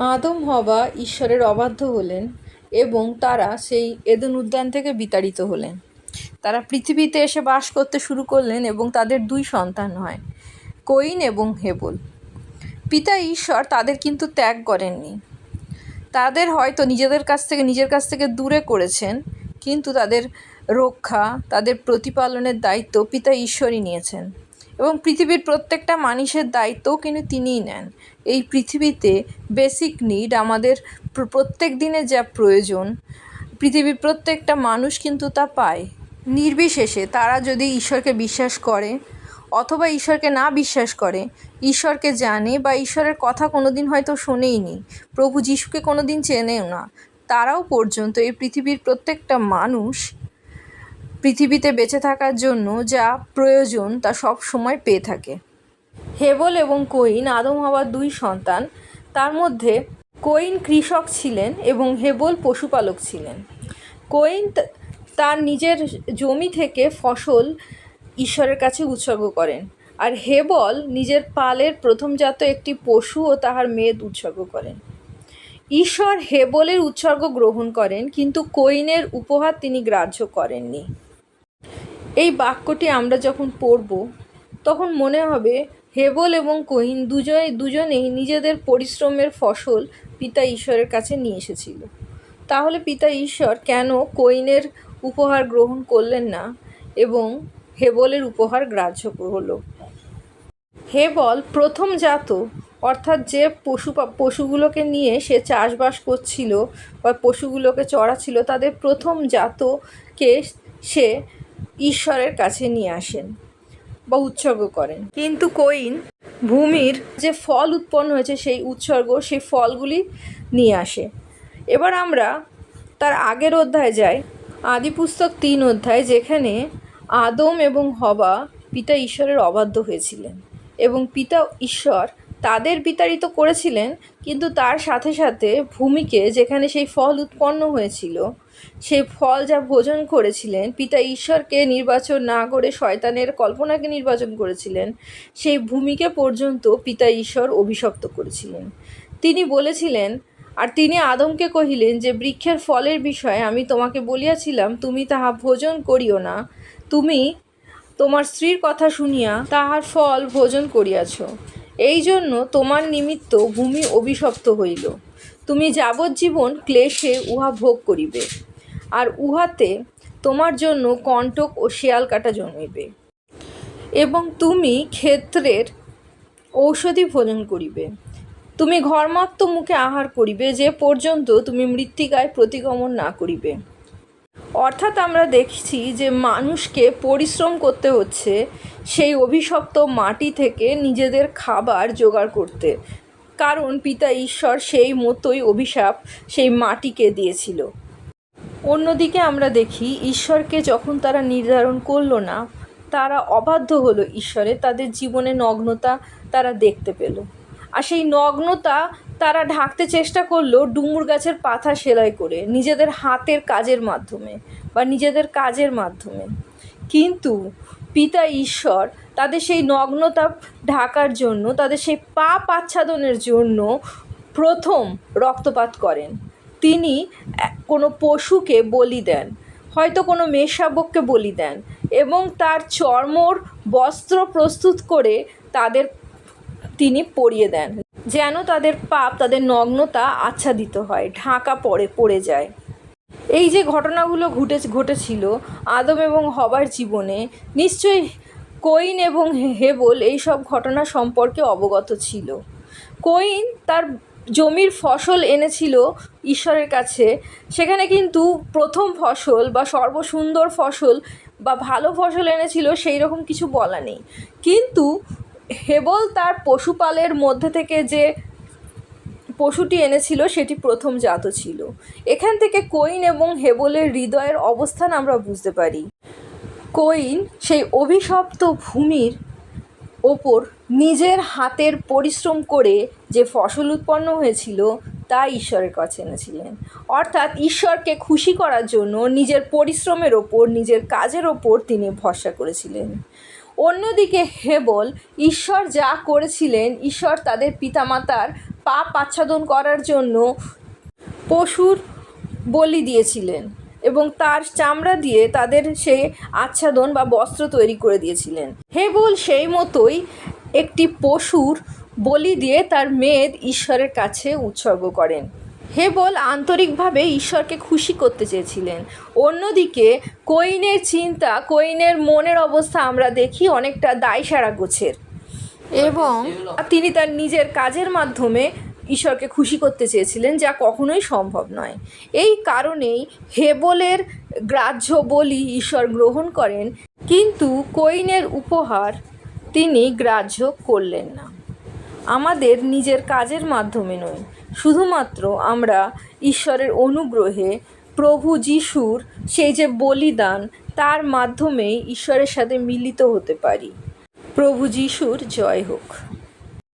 আদম হওয়া ঈশ্বরের অবাধ্য হলেন এবং তারা সেই এদেন উদ্যান থেকে বিতাড়িত হলেন। তারা পৃথিবীতে এসে বাস করতে শুরু করলেন এবং তাদের 2 সন্তান হয়, কয়িন এবং হেবল। পিতা ঈশ্বর তাদের কিন্তু ত্যাগ করেননি। তাদের হয়তো নিজের কাছ থেকে দূরে করেছেন, কিন্তু তাদের রক্ষা, তাদের প্রতিপালনের দায়িত্ব পিতা ঈশ্বরই নিয়েছেন এবং পৃথিবীর প্রত্যেকটা মানুষের দায়িত্বও কিন্তু তিনিই নেন। এই পৃথিবীতে বেসিক নিড, আমাদের প্রত্যেক দিনের যা প্রয়োজন, পৃথিবীর প্রত্যেকটা মানুষ কিন্তু তা পায়, নির্বিশেষে তারা যদি ঈশ্বরকে বিশ্বাস করে অথবা ঈশ্বরকে না বিশ্বাস করে, ঈশ্বরকে জানে বা ঈশ্বরের কথা কোনোদিন হয়তো শোনেইনি, প্রভু যিশুকে কোনোদিন চেনেও না, তারাও পর্যন্ত এই পৃথিবীর প্রত্যেকটা মানুষ পৃথিবীতে বেঁচে থাকার জন্য যা প্রয়োজন তা সব সময় পেয়ে থাকে। হেবল এবং কয়িন আদম হওয়ার 2 সন্তান। তার মধ্যে কয়িন কৃষক ছিলেন এবং হেবল পশুপালক ছিলেন। কয়িন তার নিজের জমি থেকে ফসল ঈশ্বরের কাছে উৎসর্গ করেন, আর হেবল নিজের পালের প্রথমজাত একটি পশু ও তাহার মেদ উৎসর্গ করেন। ঈশ্বর হেবলের উৎসর্গ গ্রহণ করেন, কিন্তু কয়িনের উপহার তিনি গ্রাহ্য করেননি। এই বাক্যটি আমরা যখন পড়ব তখন মনে হবে হেবল এবং কয়িন দুজনেই নিজেদের পরিশ্রমের ফসল পিতা ঈশ্বরের কাছে নিয়ে এসেছিল। তাহলে পিতা ঈশ্বর কেন কয়িনের উপহার গ্রহণ করলেন না এবং হেবলের উপহার গ্রাহ্য হলো? হেবল প্রথমজাত, অর্থাৎ যে পশুগুলোকে নিয়ে সে চাষবাস করছিল বা পশুগুলোকে চড়াচ্ছিল, তাদের প্রথমজাতকে সে ঈশ্বরের কাছে নিয়ে আসেন বা উৎসর্গ করেন। কিন্তু কয়িন ভূমির যে ফল উৎপন্ন হয়েছে সেই সেই ফলগুলি নিয়ে আসে। এবার আমরা তার আগের অধ্যায়ে যাই, আদিপুস্তক 3 অধ্যায়, যেখানে আদম এবং হওয়া পিতা ঈশ্বরের অবাধ্য হয়েছিলেন এবং পিতা ঈশ্বর তাদের বিতাড়িত করেছিলেন, কিন্তু তার সাথে সাথে ভূমিকে, যেখানে সেই ফল উৎপন্ন হয়েছিল, সেই ফল যা ভোজন করেছিলেন, পিতা ঈশ্বরকে নির্বাচন না করে শয়তানের কল্পনাকে নির্বাচন করেছিলেন, সেই ভূমিকে পর্যন্ত পিতা ঈশ্বর অভিশপ্ত করেছিলেন। তিনি বলেছিলেন, আর তিনি আদমকে কহিলেন যে, বৃক্ষের ফলের বিষয়ে আমি তোমাকে বলিয়াছিলাম, তুমি তাহা ভোজন করিও না। তুমি তোমার স্ত্রীর কথা শুনিয়া তাহার ফল ভোজন করিয়াছ, এই জন্য তোমার নিমিত্ত ভূমি অভিশপ্ত হইল। তুমি যাবজ্জীবন ক্লেশে উহা ভোগ করিবে, আর উহাতে তোমার জন্য কণ্টক ও শিয়াল কাটা জন্মিবে, এবং তুমি ক্ষেত্রের ঔষধি ভোজন করিবে। তুমি ঘর্মাক্ত মুখে আহার করিবে, যে পর্যন্ত তুমি মৃত্তিকায় প্রতিগমন না করিবে। অর্থাৎ আমরা দেখছি যে মানুষকে পরিশ্রম করতে হচ্ছে সেই অভিশপ্ত মাটি থেকে নিজেদের খাবার জোগাড় করতে, কারণ পিতা ঈশ্বর সেই মতোই অভিশাপ সেই মাটিকে দিয়েছিল। অন্যদিকে আমরা দেখি ঈশ্বরকে যখন তারা নির্ধারণ করলো না, তারা অবাধ্য হলো ঈশ্বরে, তাদের জীবনে নগ্নতা তারা দেখতে পেল, আর সেই নগ্নতা তারা ঢাকতে চেষ্টা করলো ডুমুর গাছের পাতা সেলাই করে, নিজেদের হাতের কাজের মাধ্যমে বা নিজেদের কাজের মাধ্যমে। কিন্তু পিতা ঈশ্বর তাদের সেই নগ্নতা ঢাকার জন্য, তাদের সেই পাপ আচ্ছাদনের জন্য প্রথম রক্তপাত করেন। তিনি কোনো পশুকে বলি দেন, হয়তো কোনো মেষশাবককে বলি দেন, এবং তার চর্মর বস্ত্র প্রস্তুত করে তাদের তিনি পরিয়ে দেন, যেন তাদের পাপ, তাদের নগ্নতা আচ্ছাদিত হয়, ঢাকা পড়ে যায়। এই যে ঘটনাগুলো ঘটেছিল আদম এবং হবার জীবনে, নিশ্চয়ই কয়িন এবং হেবল এই সব ঘটনা সম্পর্কে অবগত ছিল। কয়িন তার জমির ফসল এনেছিল ঈশ্বরের কাছে, সেখানে কিন্তু প্রথম ফসল বা সর্বসুন্দর ফসল বা ভালো ফসল এনেছিল সেই রকম কিছু বলা নেই। কিন্তু হেবল তার পশুপালের মধ্যে থেকে যে পশুটি এনেছিল সেটি প্রথম জাত ছিল। এখান থেকে কয়িন এবং হেবলের হৃদয়ের অবস্থান আমরা বুঝতে পারি। কয়িন সেই অভিশপ্ত ভূমির ওপর নিজের হাতের পরিশ্রম করে যে ফসল উৎপন্ন হয়েছিল তা ঈশ্বরের কাছে এনেছিলেন, অর্থাৎ ঈশ্বরকে খুশি করার জন্য নিজের পরিশ্রমের ওপর, নিজের কাজের ওপর তিনি ভরসা করেছিলেন। অন্যদিকে হেবল ঈশ্বর যা করেছিলেন, ঈশ্বর তাদের পিতামাতার পাপ আচ্ছাদন করার জন্য পশুর বলি দিয়েছিলেন এবং তার চামড়া দিয়ে তাদের সে আচ্ছাদন বা বস্ত্র তৈরি করে দিয়েছিলেন। হেবল সেই মতোই একটি পশুর বলি দিয়ে তার মেদ ঈশ্বরের কাছে উৎসর্গ করেন। হেবল আন্তরিকভাবে ঈশ্বরকে খুশি করতে চেয়েছিলেন। অন্যদিকে কইনের চিন্তা, কইনের মনের অবস্থা আমরা দেখি অনেকটা দায়সারা গোছের, এবং তিনি তার নিজের কাজের মাধ্যমে ঈশ্বরকে খুশি করতে চেয়েছিলেন, যা কখনোই সম্ভব নয়। এই কারণেই হেবলের গ্রাহ্য বলি ঈশ্বর গ্রহণ করেন, কিন্তু কইনের উপহার তিনি গ্রাহ্য করলেন না। আমাদের নিজের কাজের মাধ্যমে নয়, শুধুমাত্র আমরা ঈশ্বরের অনুগ্রহে প্রভু যিশুর সেই যে বলিদান, তার মাধ্যমেই ঈশ্বরের সাথে মিলিত হতে পারি। প্রভু যিশুর জয় হোক।